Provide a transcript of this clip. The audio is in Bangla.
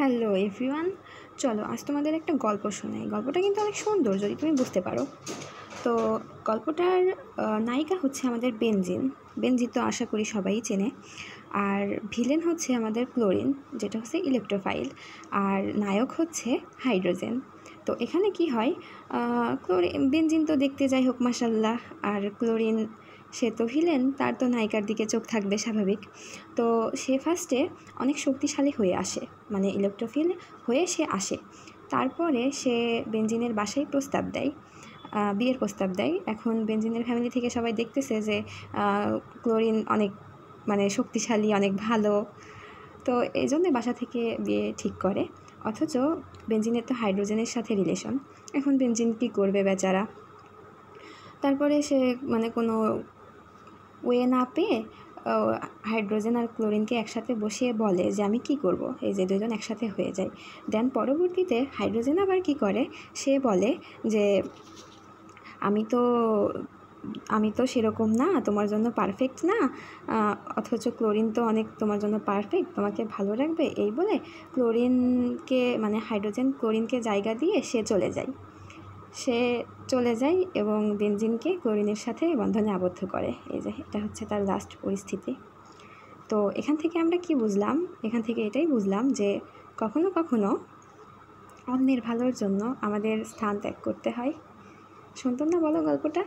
হ্যালো এভরিওয়ান, চলো আজ তোমাদের একটা গল্প শোনাই। গল্পটা কিন্তু অনেক সুন্দর যদি তুমি বুঝতে পারো। তো গল্পটার নায়িকা হচ্ছে আমাদের বেনজিন। বেনজিন তো আশা করি সবাই চেনে। আর ভিলেন হচ্ছে আমাদের ক্লোরিন, যেটা হচ্ছে ইলেকট্রোফাইল। আর নায়ক হচ্ছে হাইড্রোজেন। তো এখানে কি হয়, বেনজিন তো দেখতে যাই হোক মাশাল্লাহ, আর ক্লোরিন সে তো ভিলেন, তার তো নায়িকার দিকে চোখ থাকবে স্বাভাবিক। তো সে ফার্স্টে অনেক শক্তিশালী হয়ে আসে, মানে ইলেকট্রোফিল হয়ে সে আসে। তারপরে সে বেনজিনের বাসায় প্রস্তাব দেয়, বিয়ের প্রস্তাব দেয়। এখন বেনজিনের ফ্যামিলি থেকে সবাই দেখতেছে যে ক্লোরিন অনেক মানে শক্তিশালী, অনেক ভালো। তো এই জন্যে বাসা থেকে বিয়ে ঠিক করে। অথচ বেনজিনের তো হাইড্রোজেনের সাথে রিলেশন। এখন বেনজিন কী করবে বেচারা। তারপরে সে মানে কোনো ওয়ে না পেয়ে হাইড্রোজেন আর ক্লোরিনকে একসাথে বসিয়ে বলে যে আমি কি করব, এই যে দুজন একসাথে হয়ে যায়। দেন পরবর্তীতে হাইড্রোজেন আবার কি করে, সে বলে যে আমি তো সেরকম না, তোমার জন্য পারফেক্ট না, অথচ ক্লোরিন তো অনেক তোমার জন্য পারফেক্ট, তোমাকে ভালো রাখবে। এই বলে ক্লোরিনকে মানে হাইড্রোজেন ক্লোরিনকে জায়গা দিয়ে সে চলে যায় এবং বেনজিনকে ক্লোরিনের সাথে বন্ধনে আবদ্ধ করে। এই যে এটা হচ্ছে তার লাস্ট পরিস্থিতি। তো এখান থেকে আমরা কি বুঝলাম, এখান থেকে এটাই বুঝলাম যে কখনো কখনো অন্যের ভালোর জন্য আমাদের স্থান ত্যাগ করতে হয়। শুনতাম না বলো গল্পটা?